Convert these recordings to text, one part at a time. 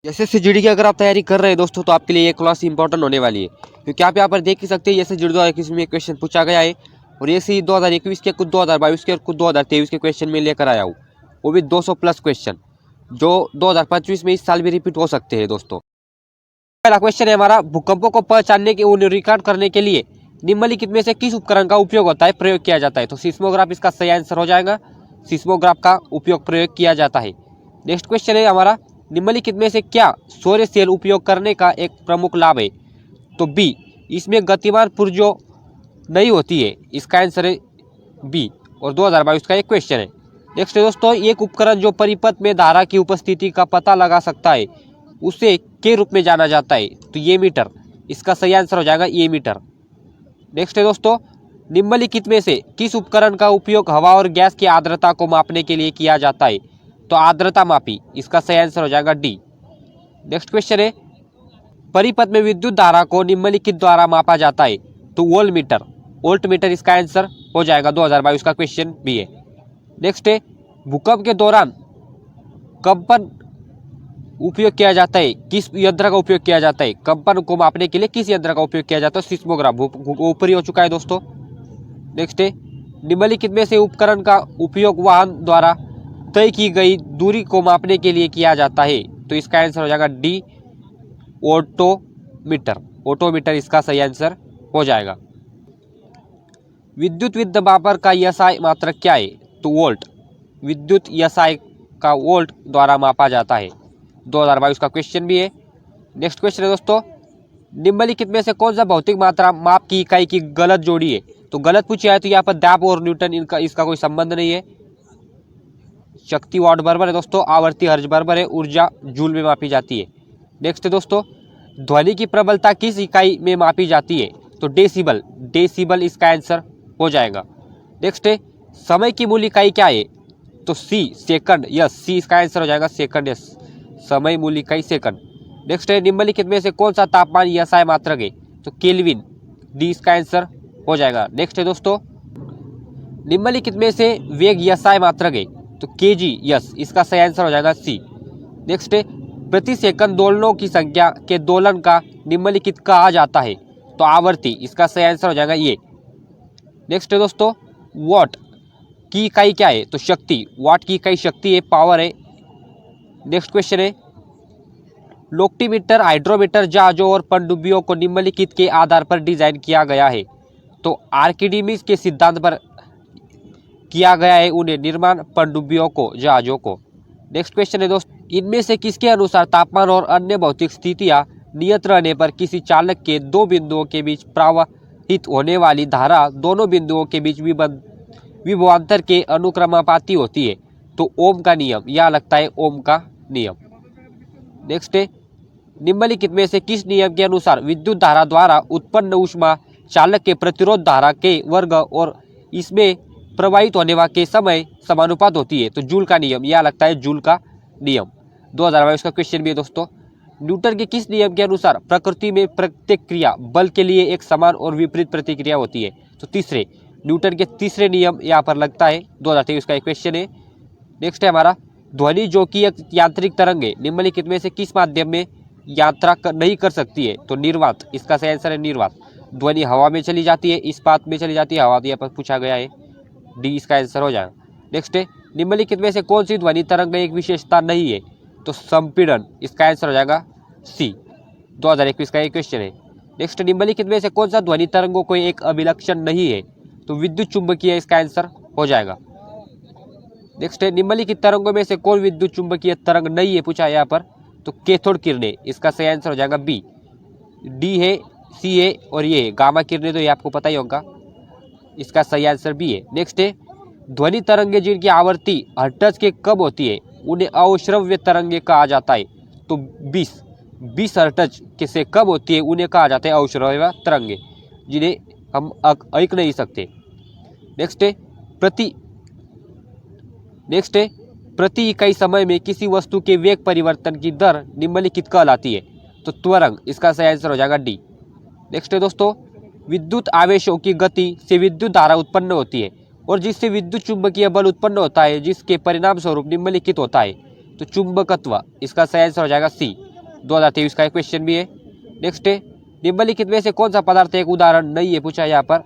SSC GD की अगर आप तैयारी कर रहे हैं दोस्तों तो आपके लिए ये क्लास इंपॉर्टेंट होने वाली है, क्योंकि आप यहाँ पर देख ही सकते हैं एसएससी जीडी 2021 में क्वेश्चन पूछा गया है और ये सी 2021 के कुछ 2022 के और कुछ 2023 के क्वेश्चन में लेकर आया हूँ, वो भी 200 प्लस क्वेश्चन जो 2025 में इस साल भी रिपीट हो सकते हैं दोस्तों। पहला क्वेश्चन है हमारा, भूकंपों को पहचानने के उन्हें रिकॉर्ड करने के लिए निम्नलिखित में से किस उपकरण का उपयोग होता है, प्रयोग किया जाता है? तो सिस्मोग्राफ इसका सही आंसर हो जाएगा। सिस्मोग्राफ का उपयोग प्रयोग किया जाता है। नेक्स्ट क्वेश्चन है हमारा, निम्नलिखित में से क्या सौर सेल उपयोग करने का एक प्रमुख लाभ है? तो बी, इसमें गतिमान पुर्जों नहीं होती है, इसका आंसर है बी और 2022 का एक क्वेश्चन है। नेक्स्ट है दोस्तों, एक उपकरण जो परिपथ में धारा की उपस्थिति का पता लगा सकता है उसे के रूप में जाना जाता है? तो ये मीटर, इसका सही आंसर हो जाएगा ये मीटर। नेक्स्ट है दोस्तों, निम्नलिखित में से किस उपकरण का उपयोग हवा और गैस की आर्द्रता को मापने के लिए किया जाता है? तो आर्द्रता मापी, इसका सही आंसर हो जाएगा डी। नेक्स्ट क्वेश्चन है, परिपथ में विद्युत धारा को निम्नलिखित द्वारा मापा जाता है? तो वोल्ट मीटर, वोल्ट मीटर इसका आंसर हो जाएगा। 2022 का क्वेश्चन भी है। नेक्स्ट है, भूकंप के दौरान कंपन उपयोग किया जाता है, किस यंत्र का उपयोग किया जाता है? कंपन को मापने के लिए किस यंत्र का उपयोग किया जाता है? सिस्मोग्राफ, ऊपरी हो चुका है दोस्तों। नेक्स्ट है, निम्नलिखित में से उपकरण का उपयोग वाहन द्वारा तय की गई दूरी को मापने के लिए किया जाता है? तो इसका आंसर हो जाएगा डी, ऑटोमीटर, ऑटोमीटर इसका सही आंसर हो जाएगा। विद्युत विद्युत का एसआई मात्रक क्या है? तो वोल्ट, विद्युत एसआई का वोल्ट द्वारा मापा जाता है। 2022 का क्वेश्चन भी है। नेक्स्ट क्वेश्चन है दोस्तों, निम्नलिखित में से कौन सा भौतिक मात्रा माप की इकाई की गलत जोड़ी है? तो गलत पूछा है तो यहाँ पर दाब और न्यूटन इनका इसका कोई संबंध नहीं है। शक्ति वाट बराबर है दोस्तों, आवर्ती हर्ज बराबर है, ऊर्जा जूल में मापी जाती है। नेक्स्ट है दोस्तों, ध्वनि की प्रबलता किस इकाई में मापी जाती है? तो डेसिबल, डेसिबल इसका आंसर हो जाएगा। नेक्स्ट है, समय की मूल इकाई क्या है? तो सी, सेकंड, यस, सी इसका आंसर हो जाएगा सेकंड, यस, समय मूल इकाई सेकंड। नेक्स्ट है, निम्नलिखित में से कौन सा तापमान एसआई मात्रक है? तो केल्विन, डी इसका आंसर हो जाएगा। नेक्स्ट है दोस्तों, निम्नलिखित में से वेग एसआई मात्रक है? तो केजी, यस, इसका सही आंसर हो जाएगा सी। नेक्स्ट है, प्रति सेकंड दोलनों की संख्या के दोलन का निम्नलिखित कहा जाता है? तो आवर्ती, इसका सही आंसर हो जाएगा ये। नेक्स्ट है दोस्तों, वाट की इकाई क्या है? तो शक्ति, वाट की इकाई शक्ति है, पावर है। नेक्स्ट क्वेश्चन है, लोक्टीमीटर हाइड्रोमीटर जहाजों और पनडुब्बियों को निम्नलिखित के आधार पर डिजाइन किया गया है? तो आर्किमिडीज के सिद्धांत पर किया गया है उन्हें निर्माण, पनडुब्बियों को, जहाजों को। नेक्स्ट क्वेश्चन है दोस्त, इनमें से किसके अनुसार तापमान और अन्य भौतिक स्थितियां नियत रहने पर किसी चालक के दो बिंदुओं के बीच प्रवाहित होने वाली धारा दोनों बिंदुओं के बीच विभवांतर के अनुक्रमानुपाती होती है? तो ओम का नियम, यह लगता है ओम का नियम। नेक्स्ट है, निम्नलिखित में से किस नियम के अनुसार विद्युत धारा द्वारा उत्पन्न ऊष्मा चालक के प्रतिरोध धारा के वर्ग और इसमें प्रवाहित होने के समय समानुपात होती है? तो जूल का नियम, यह लगता है जूल का नियम। 2022 का क्वेश्चन भी है दोस्तों। न्यूटन के किस नियम के अनुसार प्रकृति में प्रत्येक क्रिया बल के लिए एक समान और विपरीत प्रतिक्रिया होती है? तो तीसरे, न्यूटन के तीसरे नियम यहाँ पर लगता है। 2023 का एक क्वेश्चन है। नेक्स्ट है हमारा, ध्वनि जो कि एक यांत्रिक तरंग है, निम्नलिखित में से किस माध्यम में यात्रा नहीं कर सकती है? तो निर्वात, इसका सही आंसर है निर्वात। ध्वनि हवा में चली जाती है, इस्पात में चली जाती है, हवा, तो यहाँ पर पूछा गया है, डी इसका आंसर हो जाएगा। नेक्स्ट है, निम्नलिखित में से कौन सी ध्वनि तरंग में एक विशेषता नहीं है? तो संपीड़न, इसका आंसर हो जाएगा सी। 2021 का एक क्वेश्चन है। नेक्स्ट, निम्नलिखित में से कौन सा ध्वनि तरंगों को एक अभिलक्षण नहीं है? तो विद्युत चुंबकीय, इसका आंसर हो जाएगा। नेक्स्ट है, निम्नलिखित तरंगों में से कौन विद्युत चुंबकीय तरंग नहीं है पूछा है यहाँ पर? तो कैथोड किरणें, इसका सही आंसर हो जाएगा बी। डी है, सी है और ये है गामा किरणें, तो ये आपको पता ही होगा, इसका सही आंसर बी है। नेक्स्ट है, ध्वनि तरंगे जिनकी आवृत्ति हर्ट्ज के कब होती है उन्हें अश्रव्य तरंगे कहा जाता है? तो 20 हर्ट्ज के से कब होती है उन्हें कहा जाता है अश्रव्य तरंगे, जिन्हें हम देख नहीं सकते। नेक्स्ट है, प्रति इकाई समय में किसी वस्तु के वेग परिवर्तन की दर निम्नलिखित कहलाती है? तो त्वरंग, इसका सही आंसर हो जाएगा डी। नेक्स्ट है दोस्तों, विद्युत आवेशों की गति से विद्युत धारा उत्पन्न होती है और जिससे विद्युत चुंबकीय बल उत्पन्न होता है जिसके परिणाम स्वरूप निम्नलिखित होता है? तो चुंबकत्व, इसका सही आंसर हो जाएगा सी। 2023 का एक क्वेश्चन भी है। नेक्स्ट है, निम्नलिखित में से कौन सा पदार्थ एक उदाहरण नहीं है, पूछा है यहाँ पर।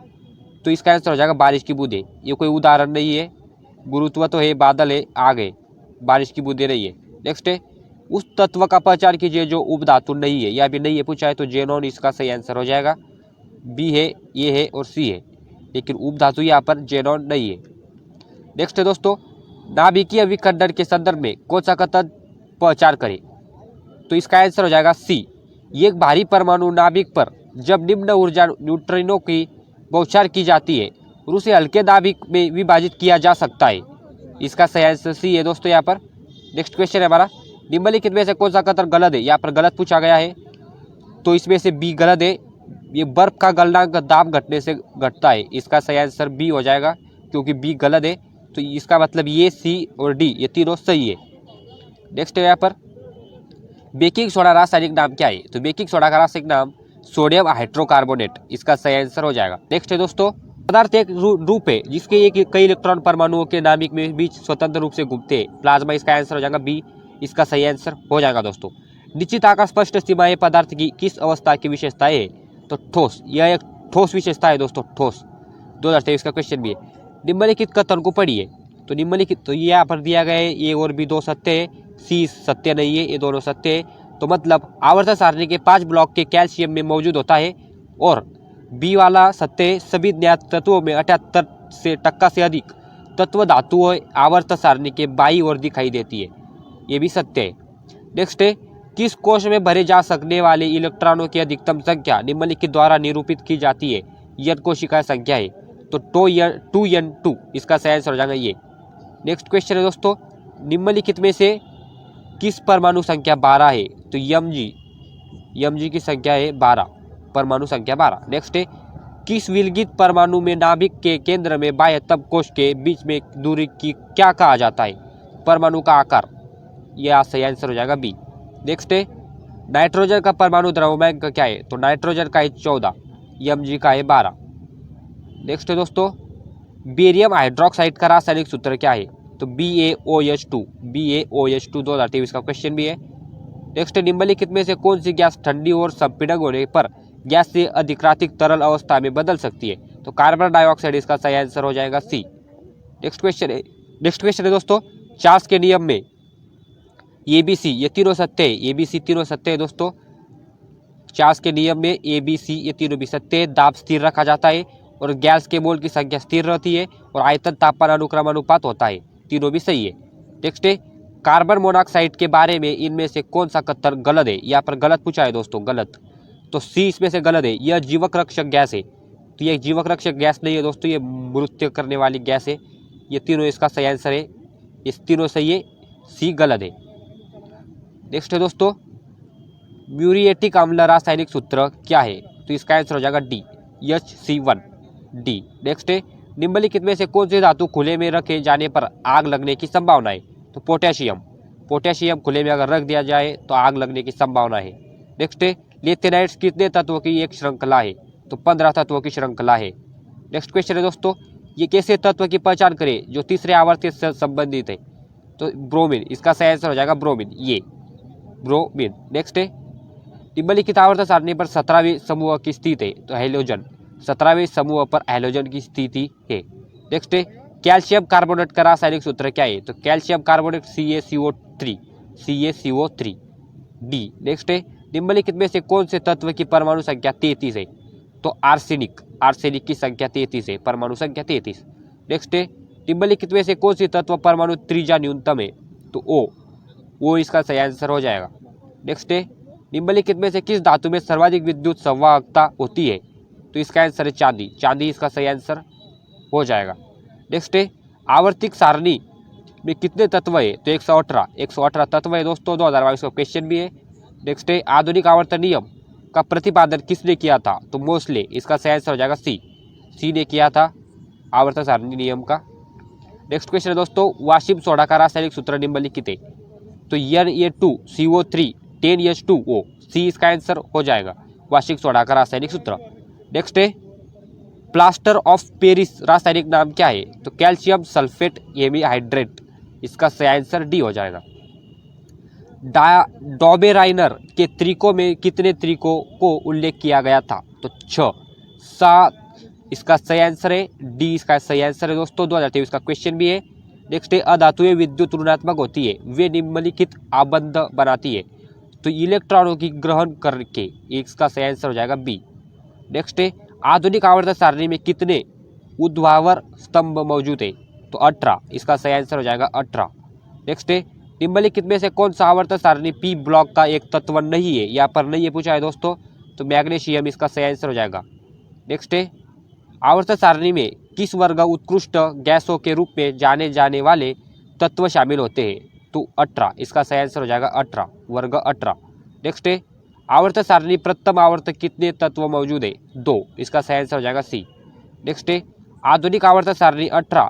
तो इसका आंसर हो जाएगा बारिश की बूंदें। ये कोई उदाहरण नहीं है, गुरुत्व तो है, बादल है, आग है, बारिश की बूंदें नहीं है। नेक्स्ट है, उस तत्व का पहचान कीजिए जो उपधातु नहीं है, या भी नहीं है पूछा है, तो जेनॉन इसका सही आंसर हो जाएगा। बी है, ए है और सी है, लेकिन उपधातु यहाँ पर जेनॉन नहीं है। नेक्स्ट है दोस्तों, नाभिकीय विखंडन के संदर्भ में कौन सा कथन पहचान करें, तो इसका आंसर हो जाएगा सी। एक भारी परमाणु नाभिक पर जब निम्न ऊर्जा न्यूट्रिनो की बौछार की जाती है और उसे हल्के नाभिक में विभाजित किया जा सकता है। इसका सही आंसर सी है दोस्तों यहाँ पर। नेक्स्ट क्वेश्चन है हमारा, निम्नलिखित में से कौन सा कथन गलत है, यहाँ पर गलत पूछा गया है, तो इसमें से बी गलत है। ये बर्फ का गलनांक दाब घटने से घटता है, इसका सही आंसर बी हो जाएगा, क्योंकि बी गलत है। तो इसका मतलब ये सी और डी ये तीनों सही है। नेक्स्ट है यहाँ पर, बेकिंग सोडा रासायनिक नाम क्या है, तो बेकिंग सोडा का रासायनिक नाम सोडियम हाइड्रोकार्बोनेट, इसका सही आंसर हो जाएगा। नेक्स्ट है दोस्तों, पदार्थ एक रूप है जिसके एक कई इलेक्ट्रॉन परमाणुओं के नाभिक में बीच स्वतंत्र रूप से घूमते हैं, प्लाज्मा, इसका आंसर हो जाएगा बी, इसका सही आंसर हो जाएगा दोस्तों। निश्चित आकार स्पष्ट सीमाएं पदार्थ की किस अवस्था की विशेषताएं है, तो ठोस, यह एक ठोस विशेषता है दोस्तों, ठोस। 2023 का क्वेश्चन भी है। निम्नलिखित कथन को पढ़िए, तो निम्नलिखित, तो ये यहाँ पर दिया गया है ए और बी दो सत्य है, सी सत्य नहीं है, ये दोनों सत्य है। तो मतलब आवर्त सारणी के 5 ब्लॉक के कैल्शियम में मौजूद होता है, और बी वाला सत्य है, सभी ज्ञात तत्वों में 78% से अधिक तत्व धातुओं आवर्त सारणी के बाईं ओर दिखाई देती है, ये भी सत्य है। नेक्स्ट है, किस कोश में भरे जा सकने वाले इलेक्ट्रॉनों की अधिकतम संख्या निम्नलिखित द्वारा निरूपित की जाती है, यन कोशिका संख्या है, तो 2n2, इसका सही आंसर हो जाएगा ये। नेक्स्ट क्वेश्चन है दोस्तों, निम्नलिखित में से किस परमाणु संख्या 12 है, तो यम की संख्या है 12, परमाणु संख्या 12। नेक्स्ट है, किस विलगित परमाणु में नाभिक के केंद्र में बाह्य तब कोश के बीच में दूरी की क्या कहा जाता है, परमाणु का आकार, यह सही आंसर हो जाएगा बी। नेक्स्ट है, नाइट्रोजन का परमाणु द्रव्यमान क्या है, तो नाइट्रोजन का है 14, Mg का है 12। नेक्स्ट है दोस्तों, बेरियम हाइड्रोक्साइड का रासायनिक सूत्र क्या है, तो BaOH2, 2023 का क्वेश्चन भी है। नेक्स्ट, निम्नलिखित में से कौन सी गैस ठंडी और संपीड़न होने पर गैस से अधिक्रांतिक तरल अवस्था में बदल सकती है, तो कार्बन डाइऑक्साइड, इसका सही आंसर हो जाएगा सी। नेक्स्ट क्वेश्चन है दोस्तों, चार्ल्स के नियम में ABC ये तीनों सत्य है, ABC तीनों सत्य है दोस्तों। चार्ल्स के नियम में ABC ये तीनों भी सत्य है। दाब स्थिर रखा जाता है और गैस के मोल की संख्या स्थिर रहती है और आयतन तापमान अनुक्रम अनुपात होता है, तीनों भी सही है। नेक्स्ट है, कार्बन मोनोऑक्साइड के बारे में इनमें से कौन सा कथन गलत है, यहाँ पर गलत पूछा है दोस्तों, गलत, तो सी इसमें से गलत है, यह जीवक रक्षक गैस है, तो यह जीवक रक्षक गैस नहीं है दोस्तों, ये मृत्यु करने वाली गैस है। ये तीनों इसका सही आंसर है, ये तीनों सही है, सी गलत है। नेक्स्ट है दोस्तों, म्यूरिएटिक अम्ल रासायनिक सूत्र क्या है, तो इसका आंसर हो जाएगा डी, HC1D। नेक्स्ट है, निम्नलिखित में से कौन सी धातु खुले में रखे जाने पर आग लगने की संभावना है, तो पोटेशियम खुले में अगर रख दिया जाए तो आग लगने की संभावना है। नेक्स्ट है, लिथियनाइट्स कितने तत्वों की एक श्रृंखला है, तो 15 तत्वों की श्रृंखला है। नेक्स्ट क्वेश्चन है दोस्तों, ये कैसे तत्व की पहचान करें जो तीसरे आवर्ती से संबंधित है, तो ब्रोमीन, इसका सही आंसर हो जाएगा ब्रोमीन, ये ब्रोमीन। नेक्स्ट है, निम्नलिखित आवर्त सारणी पर 17वें समूह की स्थिति है, तो हेलोजन, 17वें समूह पर हेलोजन की स्थिति है। नेक्स्ट है, कैल्शियम कार्बोनेट का रासायनिक सूत्र क्या है, तो calcium carbonate CaCO3 D. Next है, निम्नलिखित में से कौन से तत्व की परमाणु संख्या 33 है, तो आर्सेनिक की संख्या 33 है, परमाणु संख्या 33। नेक्स्ट है, निम्नलिखित में से कौन सी तत्व परमाणु त्रिज्या न्यूनतम है, तो ओ इसका सही आंसर हो जाएगा। नेक्स्ट है, निम्नलिखित में से किस धातु में सर्वाधिक विद्युत संवाहकता होती है, तो इसका आंसर है चांदी इसका सही आंसर हो जाएगा। नेक्स्ट है, आवर्तिक सारणी में कितने तत्व है, तो 118 तत्व है दोस्तों, 2022 का क्वेश्चन भी है। नेक्स्ट है, आधुनिक आवर्तन नियम का प्रतिपादन किसने किया था, तो मोस्ले, इसका सही आंसर हो जाएगा सी ने किया था आवर्तन सारणी नियम का। नेक्स्ट क्वेश्चन है दोस्तों, वाशिम सोडा का रासायनिक सूत्र निम्नलिखित है, तो Na2CO3 10H2O, सी इसका आंसर हो जाएगा, वाशिक सोडा का रासायनिक सूत्र। नेक्स्ट है, प्लास्टर ऑफ पेरिस रासायनिक नाम क्या है, तो कैल्शियम सल्फेट हेमीहाइड्रेट, इसका सही आंसर डी हो जाएगा। डॉबेराइनर के तरीकों में कितने तरीकों को उल्लेख किया गया था? तो 6। 7 इसका सही आंसर है, डी इसका सही आंसर है दोस्तों। 2023 का क्वेश्चन भी है। नेक्स्ट है, अधातुएं विद्युत ऋणात्मक होती है, वे निम्नलिखित आबंध बनाती है, तो इलेक्ट्रॉनों की ग्रहण करके, इसका सही आंसर हो जाएगा बी। नेक्स्ट है, आधुनिक आवर्त सारणी में कितने ऊर्ध्वाधर स्तंभ मौजूद है? तो 18, इसका सही आंसर हो जाएगा 18। नेक्स्ट है, निम्नलिखित में से कौन सा आवर्त सारणी पी ब्लॉक का एक तत्व नहीं है? यहाँ पर नहीं है पूछा है दोस्तों, तो मैग्नीशियम इसका सही आंसर हो जाएगा। नेक्स्ट है, आवर्त सारणी में किस वर्ग उत्कृष्ट गैसों के रूप में जाने जाने वाले तत्व शामिल होते हैं? तो 18, इसका सही आंसर हो जाएगा 18, वर्ग 18। नेक्स्ट है, आवर्त सारणी प्रथम आवर्त कितने तत्व मौजूद है? 2, इसका सही आंसर हो जाएगा सी। नेक्स्ट है, आधुनिक आवर्त सारणी 18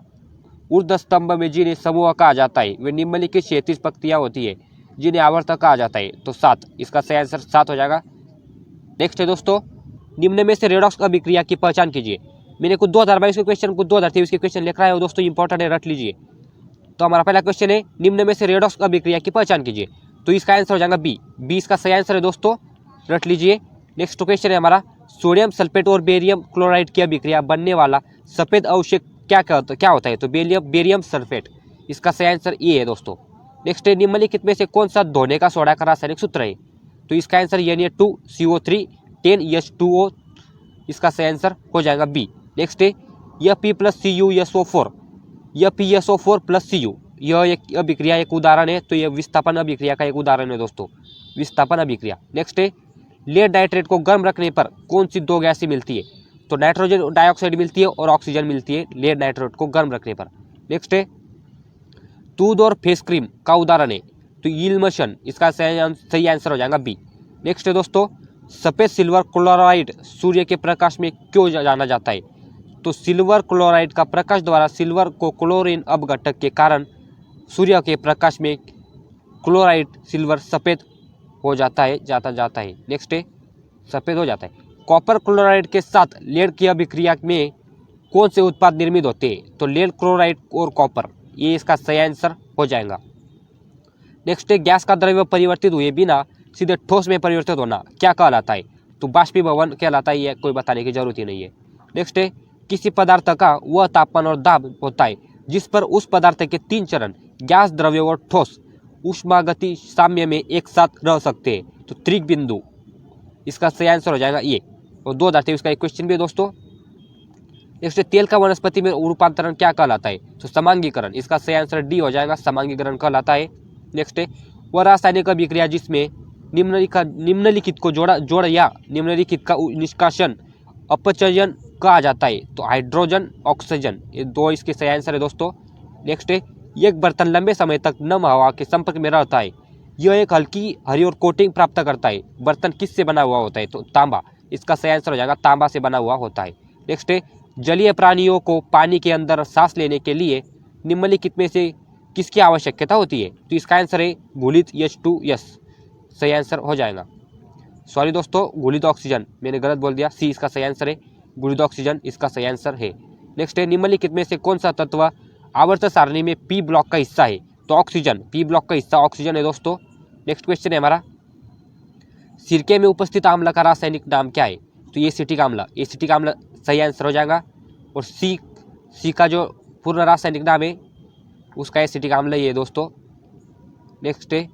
ऊर्ध्व स्तंभ में जिन्हें समूह कहा जाता है, वे निम्नलिखित 36 पंक्तियां होती है, जिन्हें आवर्त कहा जाता है, तो 7, इसका सही आंसर 7 हो जाएगा। नेक्स्ट है दोस्तों, निम्न में से रेडॉक्स अभिक्रिया की पहचान कीजिए। मैंने कुछ 2022 के क्वेश्चन, कुछ 2023 के क्वेश्चन लिख रहा है दोस्तों, इंपॉर्टेंट है, रट लीजिए। तो हमारा पहला क्वेश्चन है, निम्न में से रेडॉक्स अभिक्रिया की पहचान कीजिए, तो इसका आंसर हो जाएगा बी। बी इसका सही आंसर है दोस्तों, रट लीजिए। नेक्स्ट क्वेश्चन है हमारा, सोडियम सल्फेट और बेरियम क्लोराइड की अभिक्रिया बनने वाला सफेद अवशेष क्या होता है? तो बेरियम सल्फेट, इसका सही आंसर ए है दोस्तों। नेक्स्ट है, निम्नलिखित में से कौन सा धोने का सोडा का रासायनिक सूत्र है? तो इसका आंसर Na2CO3 10H2O, इसका सही आंसर हो जाएगा बी। नेक्स्ट है, Fe+CuSO4, PSO4+Cu, यह एक अभिक्रिया एक उदाहरण है, तो यह विस्थापन अभिक्रिया का एक उदाहरण है दोस्तों, विस्थापन अभिक्रिया। नेक्स्ट है, लेड नाइट्रेट को गर्म रखने पर कौन सी 2 गैसें मिलती है? तो नाइट्रोजन डाइऑक्साइड मिलती है और ऑक्सीजन मिलती है लेड नाइट्रेट को गर्म रखने पर। नेक्स्ट है, दूध और फेस क्रीम का उदाहरण है, तो इल्मशन, इसका सही आंसर हो जाएगा बी। नेक्स्ट है दोस्तों, सफेद सिल्वर क्लोराइड सूर्य के प्रकाश में क्यों जाना जाता है? तो सिल्वर क्लोराइड का प्रकाश द्वारा सिल्वर को क्लोरीन अपघटक के कारण सूर्य के प्रकाश में क्लोराइड सिल्वर सफ़ेद हो जाता है। नेक्स्ट है, सफ़ेद हो जाता है। कॉपर क्लोराइड के साथ लेड की अभिक्रिया में कौन से उत्पाद निर्मित होते हैं? तो लेड क्लोराइड और कॉपर, ये इसका सही आंसर हो जाएगा। नेक्स्ट है, गैस का द्रव्य परिवर्तित हुए बिना सीधे ठोस में परिवर्तित होना क्या कहलाता है? तो बाष्पीभवन कहलाता है, ये कोई बताने की जरूरत ही नहीं है। नेक्स्ट है, किसी पदार्थ का वह तापमान और दाब होता है जिस पर उस पदार्थ के 3 चरण गैस, द्रव्य और ठोस ऊष्मागति साम्य में एक साथ रह सकते हैं, तो त्रिक बिंदु, इसका सही आंसर हो जाएगा ये। और 2023 का एक क्वेश्चन भी है दोस्तों। नेक्स्ट, तेल का वनस्पति में रूपांतरण क्या कहलाता है? तो समांगीकरण, इसका सही आंसर डी हो जाएगा, समांगीकरण कहलाता है। नेक्स्ट है, वह रासायनिक अभिक्रिया जिसमें निम्नलिखित को जोड़ या निम्नलिखित का निष्कासन अपचयन कहा जाता है, तो हाइड्रोजन ऑक्सीजन, ये 2 इसके सही आंसर है दोस्तों। नेक्स्ट है, एक बर्तन लंबे समय तक नम हवा के संपर्क में रहता है, यह एक हल्की हरी और कोटिंग प्राप्त करता है, बर्तन किससे बना हुआ होता है? तो तांबा, इसका सही आंसर हो जाएगा, तांबा से बना हुआ होता है। नेक्स्ट है, जलीय प्राणियों को पानी के अंदर सांस लेने के लिए निम्नलिखित में से किसकी आवश्यकता होती है? तो इसका आंसर है घुलित H2S, सही आंसर हो जाएगा। सॉरी दोस्तों, घुलित ऑक्सीजन, मैंने गलत बोल दिया, सी इसका सही आंसर है, घुलित ऑक्सीजन इसका सही आंसर है। नेक्स्ट है, निम्नलिखित में से कौन सा तत्व आवर्त सारणी में पी ब्लॉक का हिस्सा है? तो ऑक्सीजन, पी ब्लॉक का हिस्सा ऑक्सीजन है दोस्तों। नेक्स्ट क्वेश्चन है हमारा, सिरके में उपस्थित आम्ल का रासायनिक नाम क्या है? तो एसिटिक आम्ल, एसिटिक आम्ल सही आंसर हो जाएगा। और सी का जो पूर्ण रासायनिक नाम है उसका एसिटिक आम्ल ही है दोस्तों। नेक्स्ट है,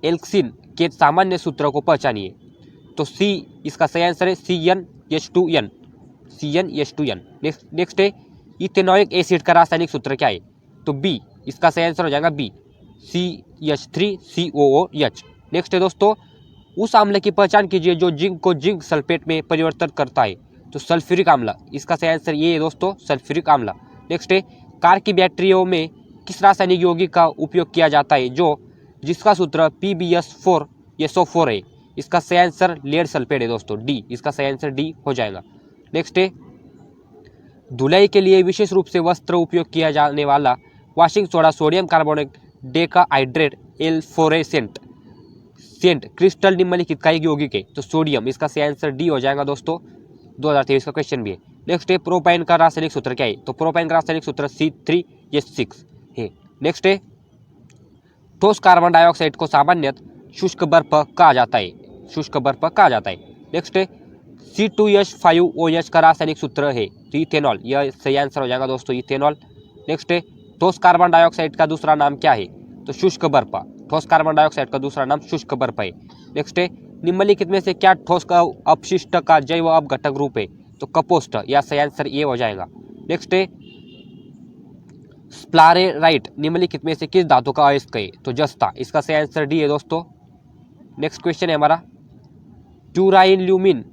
एल्क्सिन के सामान्य सूत्र को पहचानिए, तो सी इसका सही आंसर है, CnH2n, CnH2n। नेक्स्ट है, इथेनॉइक एसिड का रासायनिक सूत्र क्या है? तो बी, इसका सही आंसर हो जाएगा बी, CH3COOH। नेक्स्ट है दोस्तों, उस आम्ल की पहचान कीजिए जो जिंक को जिंक सल्फेट में परिवर्तित करता है, तो सल्फ्यूरिक आम्ल, इसका सही आंसर ये है दोस्तों, सल्फ्यूरिक आम्ल। नेक्स्ट है, कार की बैटरियों में किस रासायनिक यौगिक का उपयोग किया जाता है जिसका सूत्र PbS4SO4 है? इसका सही आंसर लेड सल्फेट है दोस्तों, डी, इसका सही आंसर डी हो जाएगा। नेक्स्ट है, धुलाई के लिए विशेष रूप से वस्त्र उपयोग किया जाने वाला washing soda sodium carbonate decahydrate efflorescent सेंट क्रिस्टल निम्नलिखित का एक यौगिक है, तो सोडियम, इसका सही आंसर डी हो जाएगा दोस्तों। 2023 का क्वेश्चन भी है। नेक्स्ट है, प्रोपाइन का रासायनिक सूत्र क्या है? तो प्रोपाइन का रासायनिक सूत्र C3H6 है। नेक्स्ट है, ठोस कार्बन डाइऑक्साइड को सामान्यतः शुष्क बर्फ कहा जाता है, शुष्क बर्फ कहा जाता है। नेक्स्ट है C2H5OH का रासायनिक सूत्र है तो इथेनॉल, यह सही आंसर हो जाएगा दोस्तों, इथेनॉल। नेक्स्ट है ठोस कार्बन डाइऑक्साइड का दूसरा नाम क्या है तो शुष्क बर्फ, ठोस कार्बन डाइऑक्साइड का दूसरा नाम शुष्क बर्फ है। नेक्स्ट है निम्नलिखित में से क्या ठोस का अपशिष्ट का जैव अपघटक रूप है तो कपोस्ट, या सही आंसर ये हो जाएगा। नेक्स्ट है स्प्लारेराइट निम्नलिखित में से किस धातु का अयस्क है तो जस्ता, इसका सही आंसर डी है दोस्तों। नेक्स्ट क्वेश्चन है हमारा ट्यूराइन ल्यूमिन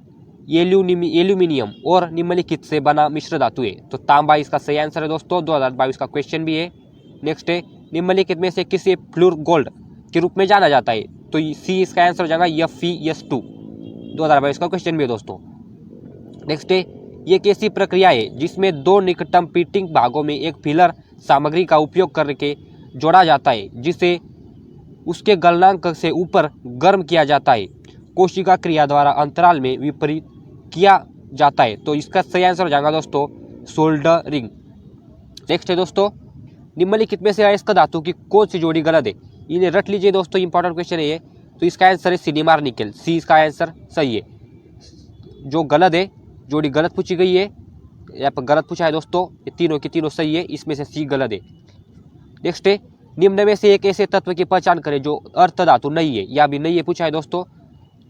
एल्यूमिनियम और निम्नलिखित से बना मिश्र धातु है तो तांबा, इसका सही आंसर है दोस्तों, 2022 का क्वेश्चन भी है। नेक्स्ट है निम्नलिखित में से किसे फ्लूर गोल्ड के रूप में जाना जाता है तो सी इसका आंसर हो जाएगा FeS2, 2022 का क्वेश्चन भी है दोस्तों। नेक्स्ट है ये एक ऐसी प्रक्रिया है जिसमें दो निकटतम पीटिंग भागों में एक फिलर सामग्री का उपयोग करके जोड़ा जाता है जिसे उसके गलनांक से ऊपर गर्म किया जाता है, कोशिका क्रिया द्वारा अंतराल में विपरीत किया जाता है तो इसका सही आंसर हो जाएगा दोस्तों सोल्डरिंग। नेक्स्ट है दोस्तों निम्नलिखित में से अयस्क धातु की कौन सी जोड़ी गलत है, इन्हें रट लीजिए दोस्तों, इंपॉर्टेंट क्वेश्चन है ये। तो इसका आंसर है सिनेमार निकेल, सी इसका आंसर सही है। जो गलत है, जोड़ी गलत पूछी गई है, यहाँ पर गलत पूछा है दोस्तों, ये तीनों की तीनों सही है, इसमें से सी गलत है। नेक्स्ट है निम्न में से एक ऐसे तत्व की पहचान करें जो अर्ध धातु नहीं है, या भी नहीं है पूछा है दोस्तों,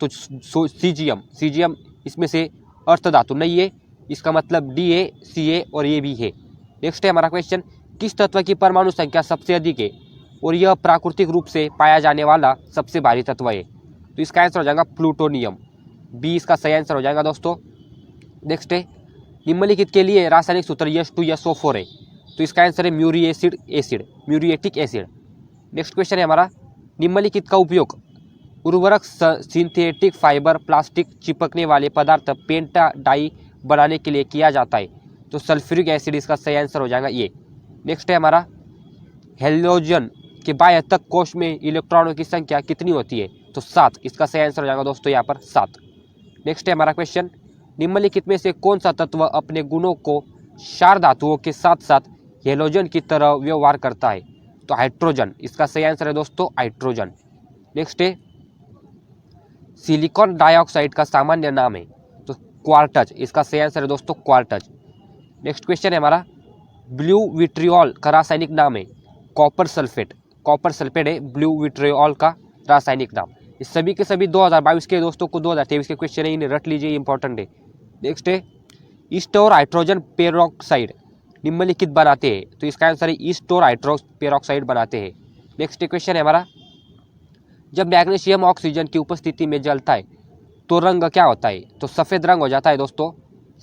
तो सीजियम इसमें से अर्ध धातु नहीं है, इसका मतलब डी है, सी है और ये भी है। नेक्स्ट है हमारा क्वेश्चन किस तत्व की परमाणु संख्या सबसे अधिक है और यह प्राकृतिक रूप से पाया जाने वाला सबसे भारी तत्व है तो इसका आंसर हो जाएगा प्लूटोनियम, बी इसका सही आंसर हो जाएगा दोस्तों। नेक्स्ट है निम्नलिखित के लिए रासायनिक सूत्र H2SO4 है तो इसका आंसर है म्यूरिएटिक एसिड। नेक्स्ट क्वेश्चन है हमारा निम्नलिखित का उपयोग उर्वरक, सिंथेटिक फाइबर, प्लास्टिक, चिपकने वाले पदार्थ, पेंटा डाई बनाने के लिए किया जाता है तो सल्फ्यूरिक एसिड, इसका सही आंसर हो जाएगा ये। नेक्स्ट है हमारा हेलोजन के बाह्यतक कोश में इलेक्ट्रॉनों की संख्या कितनी होती है तो 7, इसका सही आंसर हो जाएगा दोस्तों यहाँ पर 7। नेक्स्ट है हमारा क्वेश्चन निम्नलिखित में से कौन सा तत्व अपने गुणों को क्षार धातुओं के साथ साथ हेलोजन की तरह व्यवहार करता है तो हाइड्रोजन, इसका सही आंसर है दोस्तों हाइड्रोजन। नेक्स्ट है सिलिकॉन डाइऑक्साइड का सामान्य नाम है तो क्वार्टज, इसका सही आंसर है दोस्तों क्वार्टज। नेक्स्ट क्वेश्चन है हमारा ब्लू विट्रियोल का रासायनिक नाम है कॉपर सल्फेट है ब्लू विट्रियोल का रासायनिक नाम। इस सभी के सभी 2022 के दोस्तों को 2023 के क्वेश्चन है, इन्हें रट लीजिए, इंपॉर्टेंट है। नेक्स्ट है ईस्ट और हाइड्रोजन पेरोक्साइड निम्नलिखित बनाते हैं तो इसका आंसर है ईस्ट और हाइड्रोजन पेरोक्साइड बनाते हैं। नेक्स्ट क्वेश्चन है हमारा जब मैग्नीशियम ऑक्सीजन की उपस्थिति में जलता है तो रंग क्या होता है तो सफ़ेद रंग हो जाता है दोस्तों,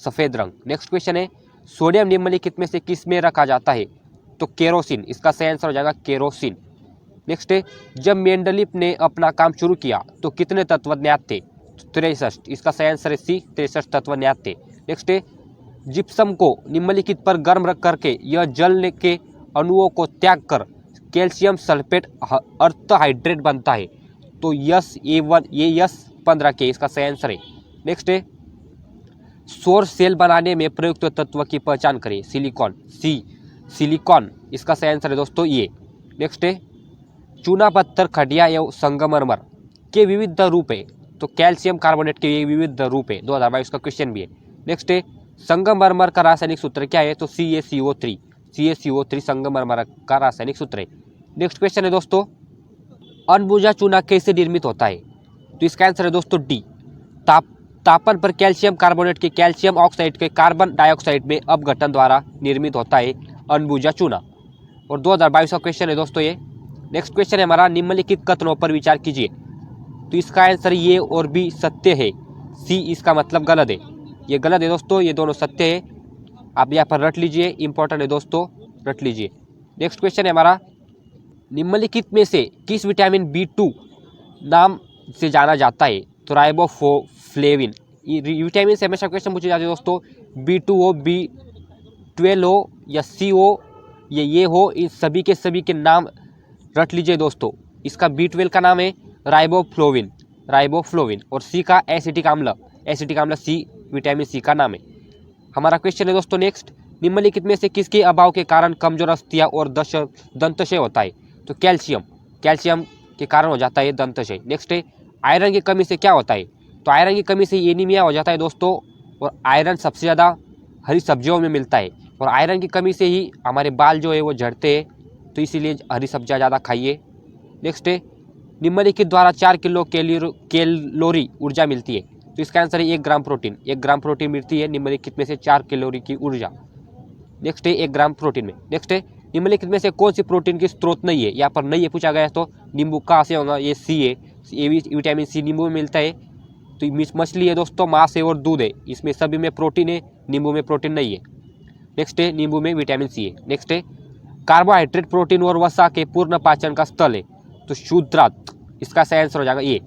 सफ़ेद रंग। नेक्स्ट क्वेश्चन है सोडियम निम्नलिखित में से किस में रखा जाता है तो केरोसिन, इसका सही आंसर हो जाएगा केरोसिन। नेक्स्ट है जब मेंडलीफ ने अपना काम शुरू किया तो कितने तत्व ज्ञात थे तो 63, इसका सही आंसर है सी, 63 तत्व ज्ञात थे। नेक्स्ट है जिप्सम को निम्नलिखित पर गर्म रख करके यह जल के अणुओं को त्याग कर कैल्शियम सल्फेट अर्थ हाइड्रेट बनता है तो S A1 ये S15 के, इसका सही आंसर है। नेक्स्ट है सौर सेल बनाने में प्रयुक्त तत्व की पहचान करें सिलिकॉन, सिलिकॉन, इसका सही आंसर है दोस्तों ये। नेक्स्ट है चूना पत्थर, खड़िया एवं संगमरमर के विविध रूप है तो कैल्शियम कार्बोनेट के ये विविध रूप है, 2022 का क्वेश्चन भी है। नेक्स्ट है संगमरमर का रासायनिक सूत्र क्या है तो CaCO3 संगमरमर का रासायनिक सूत्र है। नेक्स्ट क्वेश्चन है दोस्तों अनबुझा चूना कैसे निर्मित होता है तो इसका आंसर है दोस्तों डी, तापन पर कैल्शियम कार्बोनेट के कैल्शियम ऑक्साइड के कार्बन डाइऑक्साइड में अपघटन द्वारा निर्मित होता है अनबुझा चूना, और 2022 का क्वेश्चन है दोस्तों ये। नेक्स्ट क्वेश्चन है हमारा निम्नलिखित कथनों पर विचार कीजिए तो इसका आंसर ये और भी सत्य है, सी इसका मतलब गलत है, ये गलत है दोस्तों, ये दोनों सत्य है, आप यहाँ पर रट लीजिए, इंपॉर्टेंट है दोस्तों, रट लीजिए। नेक्स्ट क्वेश्चन है हमारा निम्नलिखित में से किस विटामिन B2 नाम से जाना जाता है तो राइबोफ्लेविन, विटामिन से हमेशा क्वेश्चन पूछे जाते हैं दोस्तों, B2 हो, B12 हो या C हो या ये हो, इन सभी के नाम रट लीजिए दोस्तों। इसका B12 का नाम है राइबोफ्लोविन और C का एसिटिक आम्ल C विटामिन C का नाम है। हमारा क्वेश्चन है दोस्तों नेक्स्ट निम्नलिखित में से किसके अभाव के कारण कमजोर अस्थियां और दंतक्षय होता है तो कैल्शियम, कैल्शियम के कारण हो जाता है दंतक्षय। नेक्स्ट है आयरन की कमी से क्या होता है, तो आयरन की कमी से एनीमिया हो जाता है दोस्तों। और आयरन सबसे ज़्यादा हरी सब्जियों में मिलता है और आयरन की कमी से ही हमारे बाल जो है वो झड़ते हैं, तो इसीलिए हरी सब्जियाँ ज़्यादा खाइए। नेक्स्ट है निम्नलिखित द्वारा 4 किलो कैलोरी ऊर्जा मिलती है, तो इसका आंसर है 1 ग्राम प्रोटीन। 1 ग्राम प्रोटीन मिलती है निम्नलिखित में से 4 कैलोरी की ऊर्जा। नेक्स्ट है 1 ग्राम प्रोटीन में। नेक्स्ट है निम्नलिखित में से कौन सी प्रोटीन की स्रोत नहीं है, यहाँ पर नहीं है पूछा गया है, तो नींबू कहाँ से होगा, ये सी है। ये भी विटामिन सी नींबू में मिलता है। तो मछली है दोस्तों, मांस है और दूध है, इसमें सभी में प्रोटीन है, नींबू में प्रोटीन नहीं है। नेक्स्ट है नींबू में विटामिन सी है। नेक्स्ट है कार्बोहाइड्रेट, प्रोटीन और वसा के पूर्ण पाचन का स्थल है, तो शूद्रात, इसका सही आंसर हो जाएगा ये।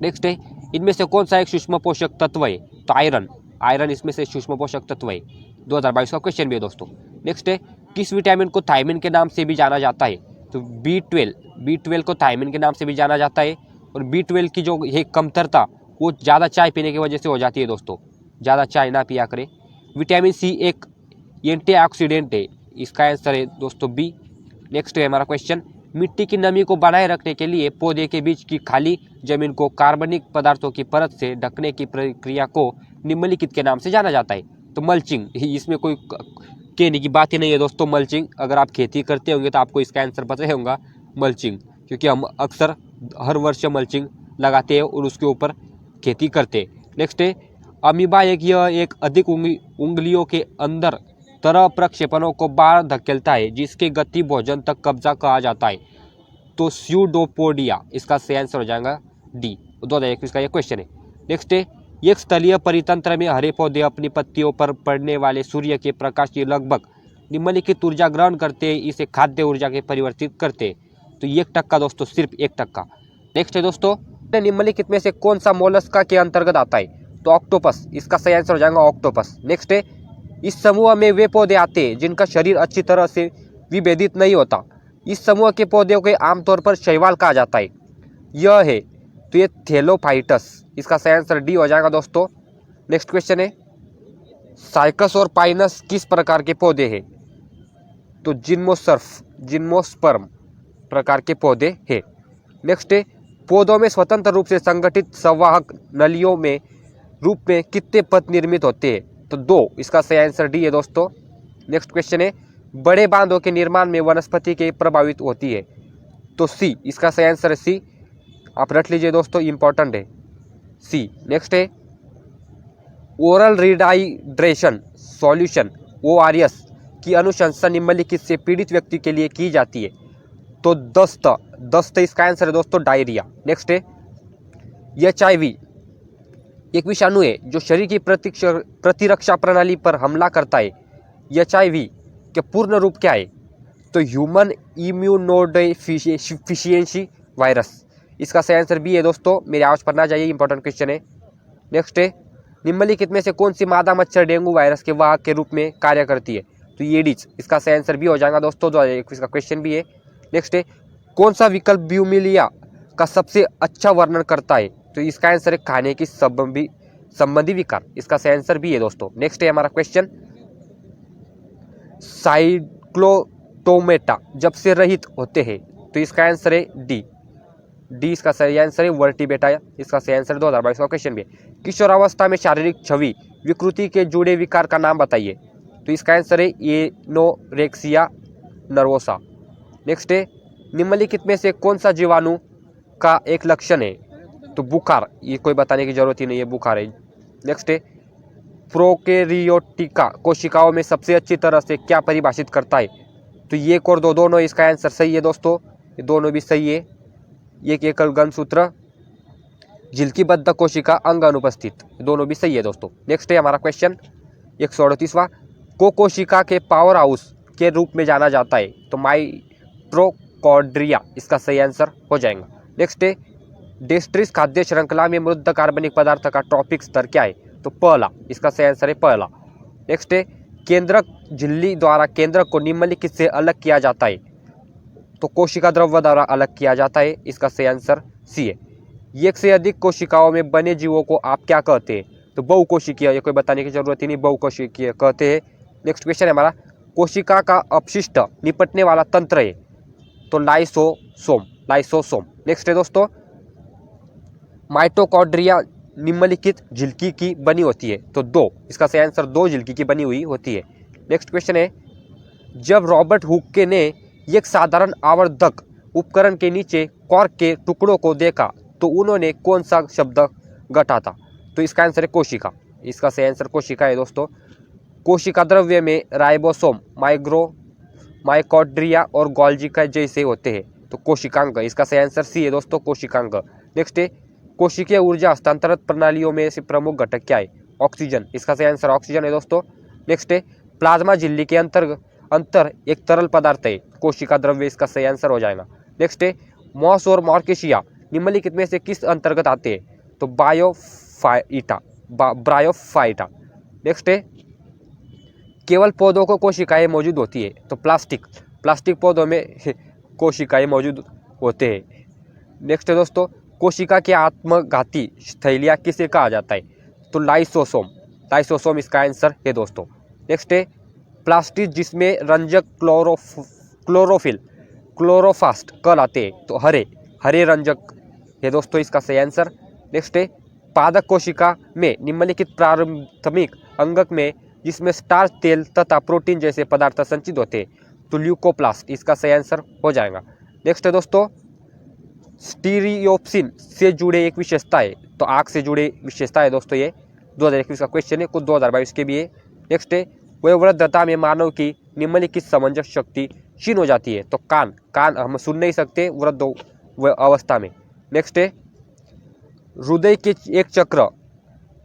नेक्स्ट है इनमें से कौन सा एक सूक्ष्म पोषक तत्व है, तो आयरन। आयरन इसमें से सूक्ष्म पोषक तत्व है। 2022 का क्वेश्चन भी है दोस्तों। नेक्स्ट है किस विटामिन को थायमिन के नाम से भी जाना जाता है, तो B12 को थायमिन के नाम से भी जाना जाता है। और B12 की जो है कमतरता वो ज़्यादा चाय पीने की वजह से हो जाती है दोस्तों, ज़्यादा चाय ना पिया करें। विटामिन सी एक एंटीऑक्सीडेंट है, इसका आंसर है दोस्तों बी। नेक्स्ट है हमारा क्वेश्चन, मिट्टी की नमी को बनाए रखने के लिए पौधे के बीच की खाली जमीन को कार्बनिक पदार्थों की परत से ढकने की प्रक्रिया को निम्नलिखित के नाम से जाना जाता है, तो मल्चिंग। इसमें कोई कहने की बात ही नहीं है दोस्तों, मल्चिंग। अगर आप खेती करते होंगे तो आपको इसका आंसर पता होगा, मल्चिंग, क्योंकि हम अक्सर हर वर्ष मल्चिंग लगाते हैं और उसके ऊपर खेती करते हैं। नेक्स्ट है अमीबा एक अधिक उंगलियों के अंदर तरह प्रक्षेपणों को बाहर धकेलता है, जिसके गति भोजन तक कब्जा कहा जाता है, तो स्यूडोपोडिया, इसका सही आंसर हो जाएगा डी। 2021 का ये क्वेश्चन है। नेक्स्ट है एक स्थलीय परितंत्र में हरे पौधे अपनी पत्तियों पर पड़ने वाले सूर्य के प्रकाश की लगभग निम्नलिखित ऊर्जा ग्रहण करते हैं, इसे खाद्य ऊर्जा के परिवर्तित करते हैं, तो 1% दोस्तों, सिर्फ 1%। नेक्स्ट है दोस्तों निम्नलिखित में से कौन सा मोलस्का के अंतर्गत आता है, तो ऑक्टोपस, इसका सही आंसर हो जाएगा ऑक्टोपस। नेक्स्ट है इस समूह में वे पौधे आते हैं जिनका शरीर अच्छी तरह से विभेदित नहीं होता, इस समूह के पौधों को आमतौर पर शैवाल कहा जाता है, यह है, तो ये थैलोफाइटस, इसका सही आंसर डी हो जाएगा दोस्तों। नेक्स्ट क्वेश्चन है साइकस और पाइनस किस प्रकार के पौधे हैं, तो जिम्नोस्पर्म प्रकार के पौधे हैं। नेक्स्ट है पौधों में स्वतंत्र रूप से संगठित संवाहक नलियों में रूप में कितने पद निर्मित होते हैं, तो 2, इसका सही आंसर डी है दोस्तों। नेक्स्ट क्वेश्चन है बड़े बांधों के निर्माण में वनस्पति के प्रभावित होती है, तो सी, इसका सही आंसर है सी। आप रट लीजिए दोस्तों, इंपॉर्टेंट है सी। नेक्स्ट है ओरल रिडाइड्रेशन सॉल्यूशन ORS की अनुशंसा निम्नलिखित से पीड़ित व्यक्ति के लिए की जाती है, तो दस्त, इसका आंसर है दोस्तों डायरिया। नेक्स्ट है HIV एक विषाणु है जो शरीर की प्रतिरक्षा प्रणाली पर हमला करता है, HIV के पूर्ण रूप क्या है, तो ह्यूमन इम्यूनोडेफिशिएंसी वायरस, इसका सही आंसर भी है दोस्तों, मेरी आवाज़ पर ना जाइए, इंपॉर्टेंट क्वेश्चन है। नेक्स्ट है निम्नलिखित में से कौन सी मादा मच्छर डेंगू वायरस के वाहक के रूप में कार्य करती है, तो एडिस, इसका सही आंसर भी हो जाएगा दोस्तों, 2021 का क्वेश्चन भी है। नेक्स्ट है कौन सा विकल्प ब्यूमिलिया का सबसे अच्छा वर्णन करता है, तो इसका आंसर है खाने की संबंधी विकार, इसका सही आंसर भी है दोस्तों। नेक्स्ट है हमारा क्वेश्चन साइक्लोटोमेटा जब से रहित होते हैं, तो इसका आंसर है डी, इसका सही आंसर है वर्टिब्रेटा, इसका सही आंसर 2022 का क्वेश्चन भी है। किशोरावस्था में शारीरिक छवि विकृति के जुड़े विकार का नाम बताइए, तो इसका आंसर है एनोरेक्सिया नर्वोसा। नेक्स्ट है निम्नलिखित में से कौन सा जीवाणु का एक लक्षण है, तो बुखार, ये कोई बताने की जरूरत ही नहीं है, बुखार है। नेक्स्ट है प्रोकैरियोटिका कोशिकाओं में सबसे अच्छी तरह से क्या परिभाषित करता है, तो ये और दोनों, इसका आंसर सही है दोस्तों, ये दोनों भी सही है। एक एकल गणसूत्र, झिल्कीबद्ध कोशिका, अंग अनुपस्थित, दोनों भी सही है दोस्तों। नेक्स्ट है हमारा क्वेश्चन 138वां, को कोशिका के पावर हाउस के रूप में जाना जाता है, तो माइटोकॉन्ड्रिया, इसका सही आंसर हो जाएगा। नेक्स्ट है डेस्ट्रिस खाद्य श्रृंखला में मृद कार्बनिक पदार्थ का ट्रॉपिक स्तर क्या है, तो पहला, इसका सही आंसर है पहला। नेक्स्ट है केंद्रक झिल्ली द्वारा केंद्रक को निम्नलिखित से अलग किया जाता है, तो कोशिका द्रव्य द्वारा अलग किया जाता है, इसका सही आंसर सी है। एक से अधिक कोशिकाओं में बने जीवों को आप क्या कहते हैं, तो बहुकोशिकीय, ये कोई बताने की जरूरत ही नहीं, बहुकोशिकीय कहते हैं। नेक्स्ट क्वेश्चन है हमारा कोशिका का अपशिष्ट निपटने वाला तंत्र है, तो लाइसोसोम, लाइसोसोम। नेक्स्ट है दोस्तों, माइटोकॉन्ड्रिया निम्नलिखित झिल्की की बनी होती है, तो 2, इसका सही आंसर 2 झिल्की की बनी हुई होती है। नेक्स्ट क्वेश्चन है, जब रॉबर्ट हुक ने एक साधारण आवर्धक उपकरण के नीचे कॉर्क के टुकड़ों को देखा तो उन्होंने कौन सा शब्द गढ़ा था, तो इसका आंसर है कोशिका। इसका सही आंसर कोशिका है दोस्तों। कोशिका द्रव्य में राइबोसोम, माइटोकॉन्ड्रिया और गोल्गी जैसे होते हैं, तो कोशिकांग, इसका सही आंसर सी है दोस्तों, कोशिकांग। नेक्स्ट है, कोशिकीय ऊर्जा हस्तांतरण प्रणालियों में से प्रमुख घटक क्या है, ऑक्सीजन, इसका सही आंसर ऑक्सीजन है दोस्तों। नेक्स्ट है, प्लाज्मा झिल्ली के अंतर एक तरल पदार्थ है, कोशिका द्रव्य, इसका सही आंसर हो जाएगा। नेक्स्ट है, मॉस और मॉर्केशिया निम्नलिखित में से किस अंतर्गत आते हैं, तो ब्रायोफाइटा। नेक्स्ट है, केवल पौधों को कोशिकाएं मौजूद होती है, तो प्लास्टिक पौधों में कोशिकाएं मौजूद होते हैं। नेक्स्ट है दोस्तों, कोशिका के आत्मघाती थैलियाँ किसे कहा जाता है, तो लाइसोसोम इसका आंसर है दोस्तों। नेक्स्ट है, प्लास्टिक जिसमें रंजक क्लोरोफास्ट कहलाते हैं, तो हरे रंजक है दोस्तों, इसका सही आंसर। नेक्स्ट है, पादप कोशिका में निम्नलिखित प्राथमिक अंगक में जिसमें स्टार्च, तेल तथा प्रोटीन जैसे पदार्थ संचित होते हैं, तो ल्यूकोप्लास्ट, इसका सही आंसर हो जाएगा। नेक्स्ट है दोस्तों, स्टीरियोप्सिन से जुड़े एक विशेषता है, तो आँख से जुड़े विशेषता है दोस्तों, ये 2021 का क्वेश्चन है, कुछ 2022 के भी है। नेक्स्ट है, वयोवृद्धता में मानव की निम्नलिखित समंजस शक्ति क्षीण हो जाती है, तो कान हम सुन नहीं सकते वृद्ध अवस्था में। नेक्स्ट है, हृदय के एक चक्र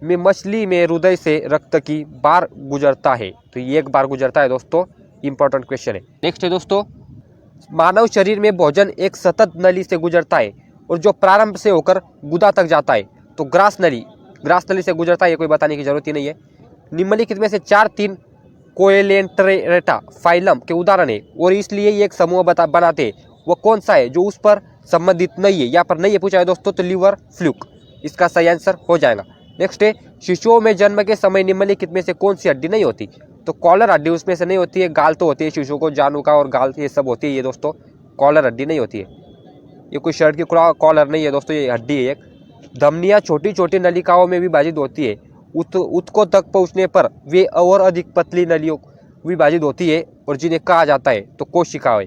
में मछली में हृदय से रक्त की बार गुजरता है, तो ये एक बार गुजरता है दोस्तों, इंपॉर्टेंट क्वेश्चन है। नेक्स्ट है दोस्तों, मानव शरीर में भोजन एक सतत नली से गुजरता है और जो प्रारंभ से होकर गुदा तक जाता है, तो ग्रास नली से गुजरता है, ये कोई बताने की जरूरत ही नहीं है। निम्नलिखित में से 4-3 कोएलेंटरेटा फाइलम के उदाहरण है और इसलिए ये एक समूह बनाते हैं, वो कौन सा है जो उस पर संबंधित नहीं है, यहाँ पर नहीं है पूछा है दोस्तों, तो लिवर फ्लूक, इसका सही आंसर हो जाएगा। नेक्स्ट है, शिशुओं में जन्म के समय निम्नलिखित में से कौन सी हड्डी नहीं होती, तो कॉलर हड्डी उसमें से नहीं होती है, गाल तो होती है शिशुओं को, जानू का और गाल ये सब होती है, ये दोस्तों कॉलर हड्डी नहीं होती है, ये कोई शर्ट की कॉलर नहीं है दोस्तों, ये हड्डी है एक। धमनियाँ छोटी छोटी नलिकाओं में विभाजित होती है, उत्तकों तक पहुँचने पर वे और अधिक पतली नलियों विभाजित होती है और जिन्हें कहा जाता है, तो कोशिका है,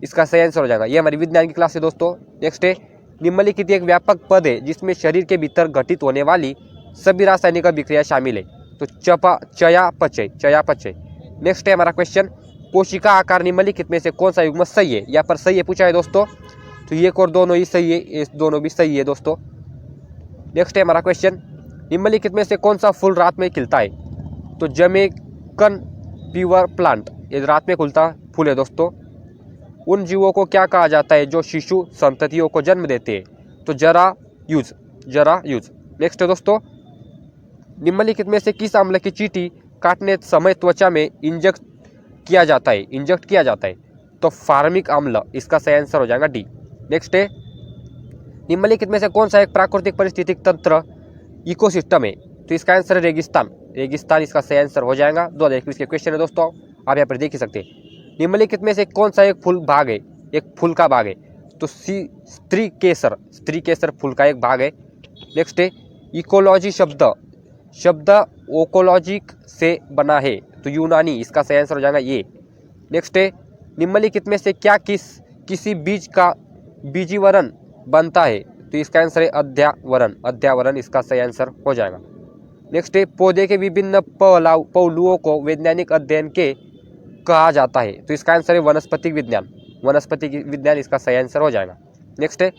इसका सही आंसर हो जाएगा। ये हमारी विज्ञान की क्लास है दोस्तों। नेक्स्ट है, निम्नलिखित एक व्यापक पद है जिसमें शरीर के भीतर घटित होने वाली सभी रासायनिक अभिक्रिया शामिल है, तो चयापचय। नेक्स्ट है हमारा क्वेश्चन, कोशिका आकार निम्नलिखित में से कौन सा युग्म सही है, यहाँ पर सही है पूछा है दोस्तों, तो ये और दोनों ही सही है, ये दोनों भी सही है दोस्तों। नेक्स्ट है हमारा क्वेश्चन, निम्नलिखित में से कौन सा फूल रात में खिलता है, तो जमैकन पीवर प्लांट, ये रात में खुलता फूल है दोस्तों। उन जीवों को क्या कहा जाता है जो शिशु संततियों को जन्म देते हैं, तो जरायुज। नेक्स्ट है दोस्तों, निम्नलिखित में से किस अम्ल की चींटी काटने समय त्वचा में इंजेक्ट किया जाता है, तो फार्मिक अम्ल, इसका सही आंसर हो जाएगा डी। नेक्स्ट है, निम्नलिखित में से कौन सा एक प्राकृतिक पारिस्थितिक तंत्र इकोसिस्टम है, तो इसका आंसर है रेगिस्तान, इसका सही आंसर हो जाएगा। 2021 के क्वेश्चन है दोस्तों, आप यहाँ पर देख ही सकते हैं। निम्नलिखित में से कौन सा एक फूल का भाग है, तो स्त्री केसर फूल का एक भाग है। नेक्स्ट है, इकोलॉजी शब्द ओकोलॉजिक से बना है, तो यूनानी, इसका सही आंसर हो जाएगा ये। नेक्स्ट है, निम्नलिखित में से क्या किसी बीज का बीजीवरण बनता है, तो इसका आंसर है अध्यावरण, इसका सही आंसर हो जाएगा। नेक्स्ट है, पौधे के विभिन्न पहलुओं को वैज्ञानिक अध्ययन के कहा जाता है, तो इसका आंसर है वनस्पति विज्ञान, इसका सही आंसर हो जाएगा। नेक्स्ट है,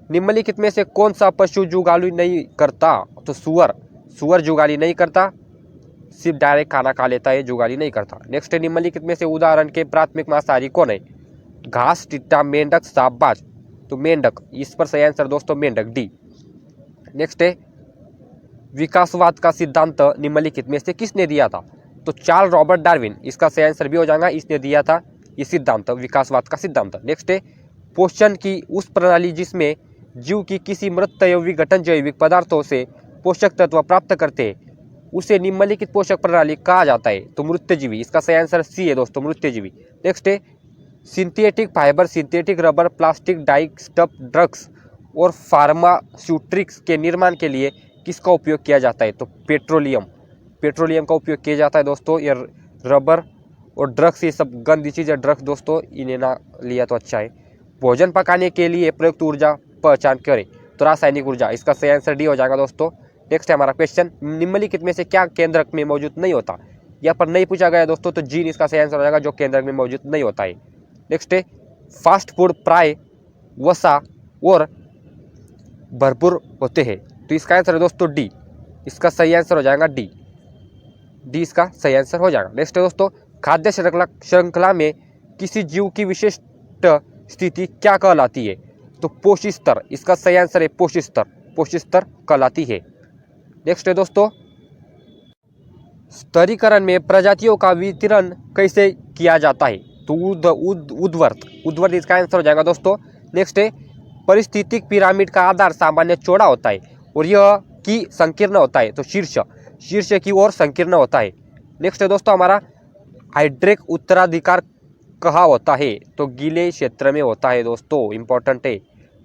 निम्नलिखित में से कौन सा पशु जुगाली नहीं करता, तो सुअर जुगाली नहीं करता, सिर्फ डायरेक्ट खाना खा लेता है, जुगाली नहीं करता। नेक्स्ट है, निम्नलिखित में से उदाहरण के प्राथमिक मांसाहारी कौन है, घास, टिड्डा, मेंढक, सांपबाज, तो मेंढक, इस पर सही आंसर दोस्तों मेंढक, डी। नेक्स्ट है, विकासवाद का सिद्धांत निम्नलिखित में से किसने दिया था, तो चार्ल्स रॉबर्ट डार्विन, इसका सही आंसर भी हो जाएगा, इसने दिया था ये सिद्धांत, विकासवाद का सिद्धांत। नेक्स्ट है, पोषण की उस प्रणाली जिसमें जीव की किसी मृत विघटन जैविक पदार्थों से पोषक तत्व प्राप्त करते हैं, उसे निम्नलिखित पोषक प्रणाली कहा जाता है, तो मृत्यजीवी, इसका सही आंसर सी है दोस्तों, मृत्यजीवी। नेक्स्ट है, synthetic fibre, synthetic rubber, plastic, dyestuff, drugs और फार्मास्यूटिक्स के निर्माण के लिए किसका उपयोग किया जाता है? तो पेट्रोलियम, पेट्रोलियम का उपयोग किया जाता है दोस्तों। ये रबर और ड्रग्स, ये सब गंदी चीज़ है ड्रग्स दोस्तों, इन्हें ना लिया तो अच्छा है। भोजन पकाने के लिए प्रयुक्त ऊर्जा पहचान करें, तो रासायनिक ऊर्जा। इसका सही आंसर डी हो जाएगा दोस्तों। नेक्स्ट है हमारा क्वेश्चन, निम्नलिखित में से क्या केंद्रक में मौजूद नहीं होता? यहाँ पर नहीं पूछा गया दोस्तों, तो जीन इसका सही आंसर हो जाएगा, जो केंद्रक में मौजूद नहीं होता है। नेक्स्ट है फास्ट फूड प्राय वसा और भरपूर होते हैं, तो इसका आंसर है दोस्तों डी। इसका सही आंसर हो जाएगा डी, डी इसका सही आंसर हो जाएगा। नेक्स्ट है दोस्तों, खाद्य श्रृंखला में किसी जीव की विशिष्ट स्थिति क्या कहलाती है? तो पोषी स्तर, इसका सही आंसर है पोषी स्तर, पोषी स्तर कहलाती है। नेक्स्ट है दोस्तों, स्तरीकरण में प्रजातियों का वितरण कैसे किया जाता है? तो उद्वर्त इसका आंसर हो जाएगा दोस्तों। नेक्स्ट है, परिस्थितिक पिरामिड का आधार सामान्य चौड़ा होता है और यह की संकीर्ण होता है, तो शीर्ष की ओर संकीर्ण होता है। नेक्स्ट है दोस्तों हमारा, हाइड्रिक उत्तराधिकार कहाँ होता है? तो गीले क्षेत्र में होता है दोस्तों, इंपॉर्टेंट है।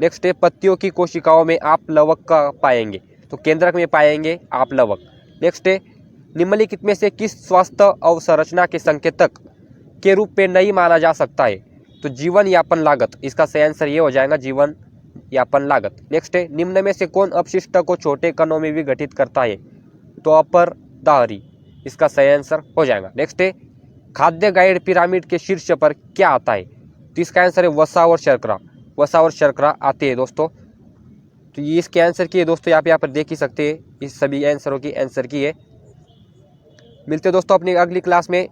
नेक्स्ट है, पत्तियों की कोशिकाओं में आप लवक का पाएंगे, तो केंद्रक में पाएंगे आप लवक। नेक्स्ट है, निम्नलिखित में से किस स्वास्थ्य अवसंरचना के संकेतक के रूप में नहीं माना जा सकता है? तो जीवन यापन लागत, इसका सही आंसर ये हो जाएगा, जीवन यापन लागत। नेक्स्ट है, निम्न में से कौन अपशिष्ट को छोटे कणों में विघटित करता है? तो अपरदाहरी, इसका सही आंसर हो जाएगा। नेक्स्ट है, खाद्य गाइड पिरामिड के शीर्ष पर क्या आता है? तो इसका आंसर है वसा और शर्करा, वसा और शर्करा आते हैं दोस्तों। तो ये इसके आंसर की है दोस्तों, यहाँ पर देख ही सकते हैं, इस सभी आंसरों की आंसर की है। मिलते हैं दोस्तों अपनी अगली क्लास में।